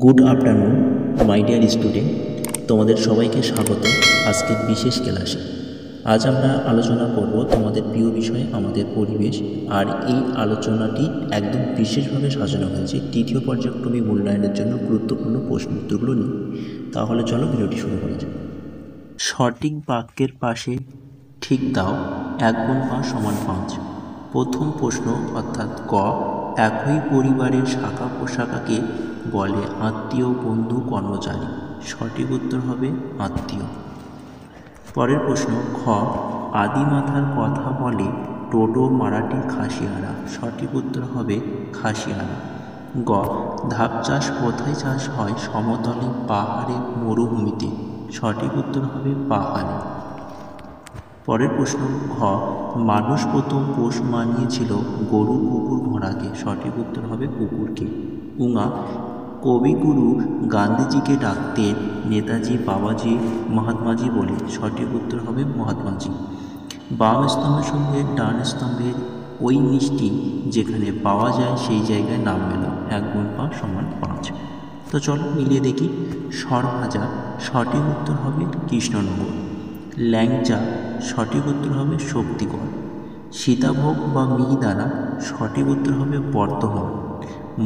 Good afternoon my dear student, তোমাদের সবাইকে স্বাগত আজকের বিশেষ ক্লাসে। আজ আমরা আলোচনা করব তোমাদের প্রিয় বিষয় আমাদের পরিবেশ। আর এই আলোচনাটি একদম বিশেষভাবে সাজানো হয়েছে তৃতীয় পর্যায়ক্রমিক মূল্যায়নের জন্য গুরুত্বপূর্ণ প্রশ্ন উত্তরগুলো নিয়ে। তাহলে চলো ভিডিওটি শুরু করা যাক। সঠিক বাক্যের পাশে ঠিক দাও 1 গুণ 5 সমান 5। প্রথম প্রশ্ন অর্থাৎ ক, একই পরিবারের শাখা পোশাকাকে বলে আত্মীয়, বন্ধু, কর্মচারী। সঠিক উত্তর হবে আত্মীয়। পরের প্রশ্ন খ, আদিমাথার কথা বলে টোটো, মারাঠি, খাসিয়ারা। সঠিক উত্তর হবে খাসিয়ারা। গ, ধাপ চাষ কোথায় চাষ হয়? সমতলে, পাহাড়ে, মরুভূমিতে। সঠিক উত্তর হবে পাহাড়ে। পরের প্রশ্ন ঘ, মানুষ প্রথম পোষ মানিয়েছিল গরু, কুকুর, ঘোড়াকে। সঠিক উত্তর হবে কুকুরকে। উঙা, কবিগুরু গান্ধীজিকে ডাকতেন নেতাজি, বাবাজি, মহাত্মাজি বলে। সঠিক উত্তর হবে মহাত্মাজি। বাম স্তম্ভের সঙ্গে ডান স্তম্ভের ওই মিষ্টি যেখানে পাওয়া যায় সেই জায়গায় নাম মেলাও। 1 গুণ 5 সমান 5। তো চলো মিলিয়ে দেখি। সরভাজা, সঠিক উত্তর হবে কৃষ্ণনগর। ল্যাংচা, সঠিক উত্তর হবে শক্তিগড়। সীতাভোগ বা মিহিদানা, সঠিক উত্তর হবে বর্ধমান।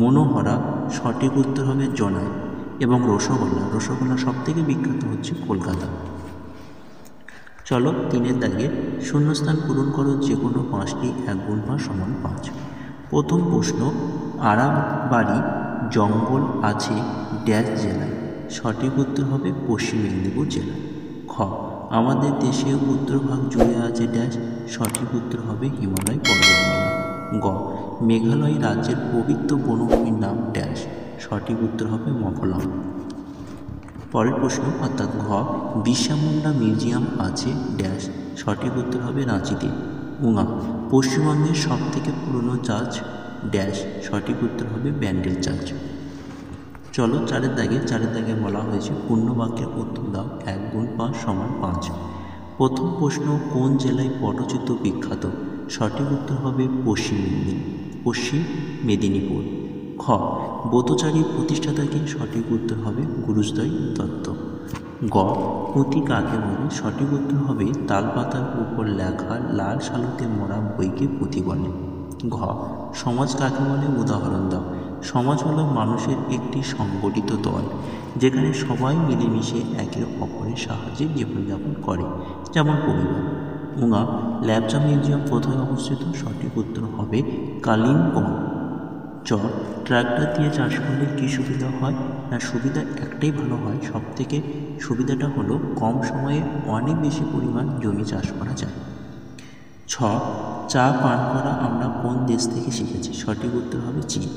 মনোহরা, সঠিক উত্তর হবে জোনাই। এবং রসগোল্লা সবথেকে বিখ্যাত হচ্ছে কলকাতা। চলো 3-এর দাগে শূন্যস্থান পূরণ করো যে কোনো 5টি। 1 গুণ 5 সমান 5। প্রথম প্রশ্ন, আরামবাড়ি জঙ্গল আছে ড্যাশ জেলায়। সঠিক উত্তর হবে পশ্চিম মেদিনীপুর জেলায়। খ, আমাদের দেশে উত্তরভাগ জুড়ে আছে ড্যাশ। সঠিক উত্তর হবে হিমালয় পর্বতমালা। গ, মেঘালয় রাজ্যের পবিত্র বনভূমির নাম ড্যাশ। সঠিক উত্তর হবে মফলং। পরের প্রশ্ন অর্থাৎ ঘ, বিরসা মুন্ডা মিউজিয়াম আছে ড্যাশ। সঠিক উত্তর হবে রাঁচিতে। উঙা, পশ্চিমবঙ্গের সবথেকে পুরনো চার্চ ড্যাশ। সঠিক উত্তর হবে ব্যান্ডেল চার্চ। চলো 4-এর দাগে বলা হয়েছে পূর্ণ বাক্যের উত্তর দাও। 1 গুণ 5 সমান 5। প্রথম প্রশ্ন, কোন জেলায় পটচিত্র বিখ্যাত? সঠিক উত্তর হবে পশ্চিম মেদিনীপুর। খ, ব্রতচারী প্রতিষ্ঠাতাকে। সঠিক উত্তর হবে গুরুজদ্বয় দত্ত। গ, পুঁথি কাকে বলে? সঠিক উত্তর হবে তালপাতার উপর লেখা লাল শালুতে মোড়া বইকে পুঁথি বলে। ঘ, সমাজ কাকে বলে? উদাহরণ দাও। সমাজ হলো মানুষের একটি সংগঠিত দল যেখানে সবাই মিলেমিশে একে অপরের সাহায্যে জীবনযাপন করে, যেমন পরিবার। উঙা, ল্যাবচা মিউজিয়াম কোথায় অবস্থিত? সঠিক উত্তর হবে কালিম্পং। চ, ট্রাক্টর দিয়ে চাষ করলে কী সুবিধা হয়? না, সুবিধা একটাই ভালো হয়, সবথেকে সুবিধাটা হলো কম সময়ে অনেক বেশি পরিমাণ জমি চাষ করা যায়। ছ, চা পান করা আমরা কোন দেশ থেকে শিখেছি? সঠিক উত্তর হবে চীন।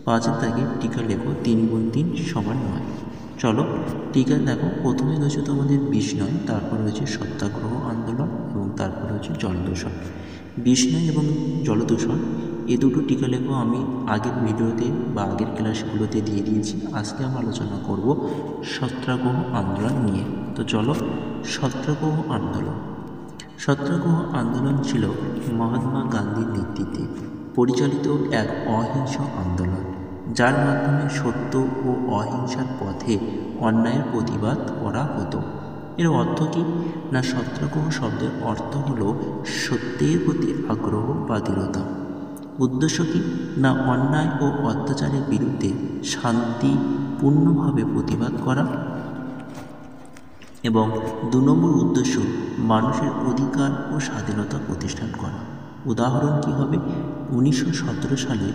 5-এর দাগে টিকা লেখো 3 গুণ 3 সমান 9। চলো টিকা দেখো। প্রথমে রয়েছে তোমাদের বিষ্ণয়, তারপর রয়েছে সত্যাগ্রহ আন্দোলন এবং তারপর হচ্ছে জলদূষণ। বিষ্ণয় এবং জলদূষণ এ দুটো টিকা লেখো আমি আগের ভিডিওতে বা আগের ক্লাসগুলোতে দিয়ে দিয়েছি। আজকে আমরা আলোচনা করব সত্যাগ্রহ আন্দোলন নিয়ে। তো চলো, সত্যাগ্রহ আন্দোলন ছিল মহাত্মা গান্ধীর নেতৃত্বে পরিচালিত এক অহিংস আন্দোলন, যার মাধ্যমে সত্য ও অহিংসার পথে অন্যায়ের প্রতিবাদ করা হতো। এর অর্থ কী? না, সত্যাগ্রহ শব্দের অর্থ হলো সত্যের প্রতি আগ্রহ বা দৃঢ়তা। উদ্দেশ্য কী? না, অন্যায় ও অত্যাচারের বিরুদ্ধে শান্তিপূর্ণভাবে প্রতিবাদ করা। এবং 2 নম্বর উদ্দেশ্য মানুষের অধিকার ও স্বাধীনতা প্রতিষ্ঠান করা। উদাহরণ কী হবে? 1917 সালে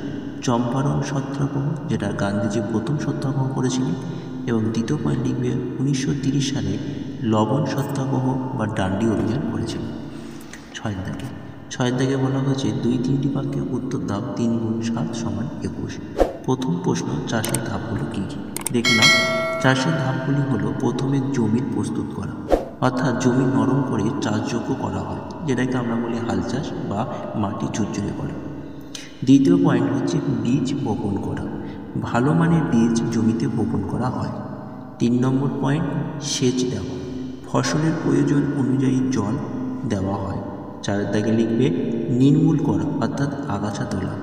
চম্পারণ সত্যাগ্রহ, যেটা গান্ধীজি প্রথম সত্যাগ্রহ করেছিলেন। এবং দ্বিতীয় পয়েন্ট লিখবে 1930 সালে লবণ সত্যাগ্রহ বা ডান্ডি অভিযান করেছিলেন। 6-এর দাগে বলা হয়েছে 2-3টি বাক্যে উত্তর দাও। 3 গুণ 7 সমান 21। প্রথম প্রশ্ন, চাষের ধাপগুলো কী কী? দেখে নাও। চাষের ধাপগুলি হলো প্রথমে জমির প্রস্তুত করা, অর্থাৎ জমি নরম করে চাষযোগ্য করা হয়, যেটাকে আমরা বলি হাল চাষ বা মাটি চুরচুরে করা। দ্বিতীয় পয়েন্ট হচ্ছে বীজ বপন করা, ভালো মানের বীজ জমিতে বপন করা হয়। 3 নম্বর পয়েন্ট সেচ দেওয়া, ফসলের প্রয়োজন অনুযায়ী জল দেওয়া হয়। 4-এর দাগে লিখবে নির্মূল করা, অর্থাৎ আগাছা তোলা,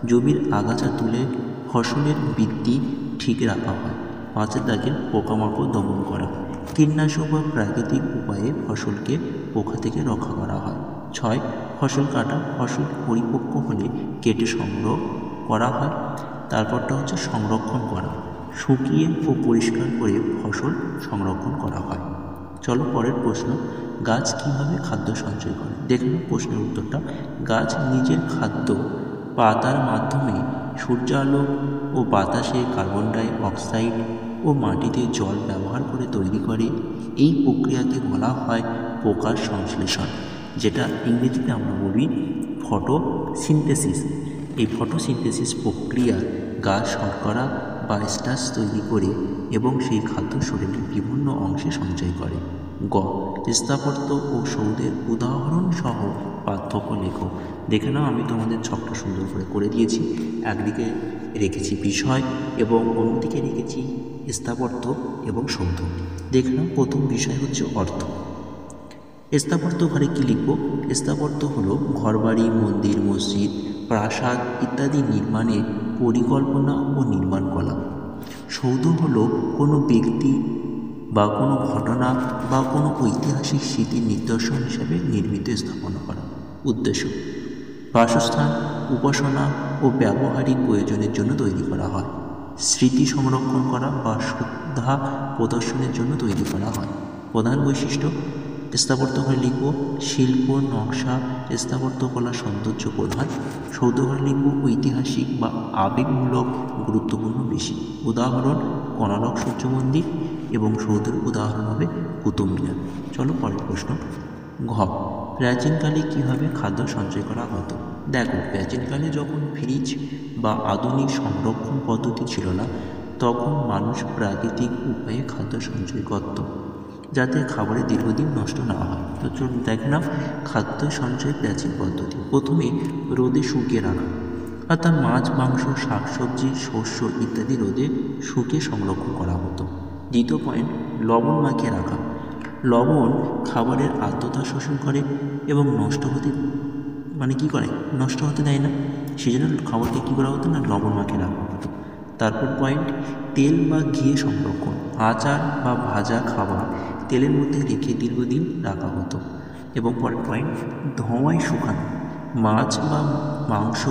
জমির আগাছা তুলে ফসলের বৃদ্ধি ঠিক রাখা হয়। পাঁচের দাগের পোকামাকড় দমন করা। কীটনাশক বা প্রাকৃতিক উপায়ে ফসলকে পোকা থেকে রক্ষা করা হয়। 6 ফসল কাটা, ফসল পরিপক্ক হলে কেটে সংগ্রহ করা হয়। তারপরটা হচ্ছে সংরক্ষণ করা, শুকিয়ে ও পরিষ্কার করে ফসল সংরক্ষণ করা হয়। চলো পরের প্রশ্ন, গাছ কিভাবে খাদ্য সঞ্চয় করে? দেখুন প্রশ্নের উত্তরটা। গাছ নিজের খাদ্য পাতার মাধ্যমে সূর্যালো ও বাতাসে কার্বন ডাই অক্সাইড ও মাটিতে জল ব্যবহার করে তৈরি করে। এই প্রক্রিয়াকে বলা হয় প্রকাশ সংশ্লেষণ, যেটা ইংরেজিতে আমরা বলি ফটোসিনথেসিস। এই ফটোসিনথেসিস প্রক্রিয়া গাছ শর্করা বা স্টার্চ তৈরি করে এবং সেই খাদ্য শরীরের বিভিন্ন অংশে সঞ্চয় করে। গ স্থাপত্য ও সৌধের উদাহরণ সহ পার্থক্য লেখো। দেখে নাও, আমি তোমাদের ছকটা সুন্দর করে দিয়েছি। একদিকে রেখেছি বিষয় এবং অন্যদিকে রেখেছি স্থাপত্য এবং সৌধ। দেখে নাও, প্রথম বিষয় হচ্ছে অর্থ। স্থাপত্য ঘরে কী লিখব? স্থাপত্য হলো ঘরবাড়ি, মন্দির, মসজিদ, প্রাসাদ ইত্যাদি নির্মাণের পরিকল্পনা ও নির্মাণ কলা। সৌধ হলো কোনো ব্যক্তি বা কোনো ঘটনা বা কোনো ঐতিহাসিক স্মৃতির নিদর্শন হিসেবে নির্মিত স্থাপনা করা। উদ্দেশ্য বাসস্থান, উপাসনা ও ব্যবহারিক প্রয়োজনের জন্য তৈরি করা হয়। স্মৃতি সংরক্ষণ করা বা শ্রদ্ধা প্রদর্শনের জন্য তৈরি করা হয়। প্রধান বৈশিষ্ট্য স্থাপত্যঘরে লিখব শিল্প, নকশা, স্থাপত্যকলা, সৌন্দর্য প্রধান। সৌধঘরে লিখব ঐতিহাসিক বা আবেগমূলক গুরুত্বপূর্ণ বেশি। উদাহরণ কোণারক সূর্য মন্দির এবং সৌধের উদাহরণ হবে কুতুব মিনার। চলো পরের প্রশ্ন। ঘ প্রাচীনকালে কীভাবে খাদ্য সঞ্চয় করা হতো? দেখো, প্রাচীনকালে যখন ফ্রিজ বা আধুনিক সংরক্ষণ পদ্ধতি ছিল না, তখন মানুষ প্রাকৃতিক উপায়ে খাদ্য সঞ্চয় করত যাতে খাবারের দীর্ঘদিন নষ্ট না হয়। তো চলুন দেখে নাও খাদ্য সঞ্চয় প্রাচীন পদ্ধতি। প্রথমে রোদে শুকিয়ে রাখা, অর্থাৎ মাছ, মাংস, শাকসবজি, শস্য ইত্যাদি রোদে শুকিয়ে সংরক্ষণ করা হতো। দ্বিতীয় পয়েন্ট, লবণ মাখিয়ে রাখা। লবণ খাবারের আর্দ্রতা শোষণ করে এবং নষ্ট হতে নষ্ট হতে দেয় না। সেই জন্য খাবারকে কী করা হতো না, লবণ মাখিয়ে রাখা হতো। তারপর পয়েন্ট, তেল বা ঘি সংরক্ষণ। আচার বা ভাজা খাবার তেলের মধ্যে রেখে দীর্ঘদিন রাখা হতো। এবং পরের পয়েন্ট, ধোঁয়ায় শুকানো। মাছ বা মাংস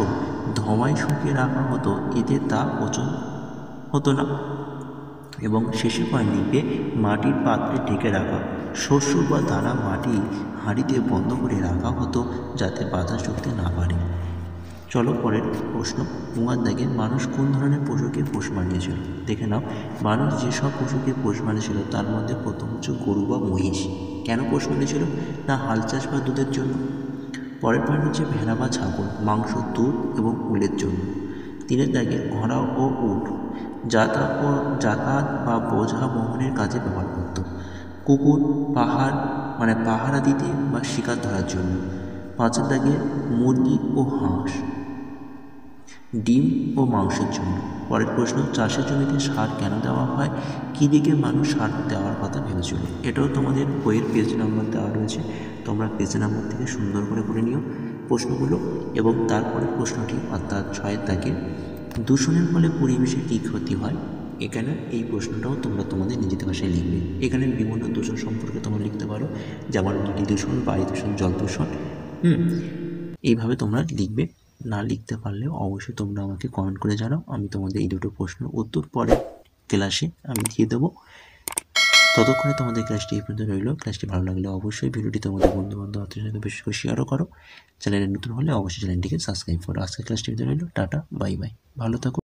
ধোঁয়ায় শুকিয়ে রাখা হতো, এতে তা পচন হতো না। এবং শেষে পয়েন্ট লিখবে মাটির পাত্রে ঢেকে রাখা। শস্য বা দানা মাটি হাঁড়িতে বন্ধ করে রাখা হতো যাতে বাতাস ঢুকতে না পারে। চলো পরের প্রশ্ন। উমার দাগে মানুষ কোন ধরনের পশুকে পোষ মানিয়েছিল? দেখে নাও, মানুষ যেসব পশুকে পোষ মানিয়েছিল তার মধ্যে প্রথম হচ্ছে গরু বা মহিষ। কেন পোষ মানিয়েছিল? না হাল চাষ বা দুধের জন্য। পরের পয়েন্ট হচ্ছে ভেড়া বা ছাগল, মাংস, দুধ এবং উলের জন্য। 3 দাগে ঘোড়া ও উট যাতায়াত বা বোঝা বহনের কাজে ব্যবহার করত। কুকুর পাহারা দিতে বা শিকার ধরার জন্য। 5 দাগে মুরগি ও হাঁস ডিম ও মাংসের জন্য। পরের প্রশ্ন, চাষের জমিতে সার কেন দেওয়া হয়? কী দিকে মানুষ সার দেওয়ার কথা ভেবেছিল? এটাও তোমাদের বইয়ের পেজ নাম্বার দেওয়া রয়েছে, তোমরা পেজ নাম্বার থেকে সুন্দর করে নিও প্রশ্নগুলো। এবং তারপরে প্রশ্নটি অর্থাৎ 6 দাগে দূষণের ফলে পরিবেশের কী ক্ষতি হয়? এখানে এই প্রশ্নটাও তোমরা তোমাদের নিজেদের ভাষায় লিখবে। এখানে বিভিন্ন দূষণ সম্পর্কে তোমরা লিখতে পারো, যেমন মাটি দূষণ, বায়ু দূষণ, জল দূষণ। এইভাবে তোমরা লিখবে। না লিখতে পারলেও অবশ্যই তোমরা আমাকে কমেন্ট করে জানাও, আমি তোমাদের এই দুটো প্রশ্নের উত্তর পরে ক্লাসে আমি দিয়ে দেবো। ততক্ষণে তোমাদের ক্লাসটি এই পর্যন্ত রইল। ক্লাসটি ভালো লাগলে অবশ্যই ভিডিওটি তোমাদের বন্ধুবান্ধব আত্মীয়ের সাথে বেশি করে শেয়ারও করো। চ্যানেলে নতুন হলে অবশ্যই চ্যানেলটিকে সাবস্ক্রাইব করো। আজকের ক্লাসটি রইল। টাটা, বাই বাই, ভালো থাকো।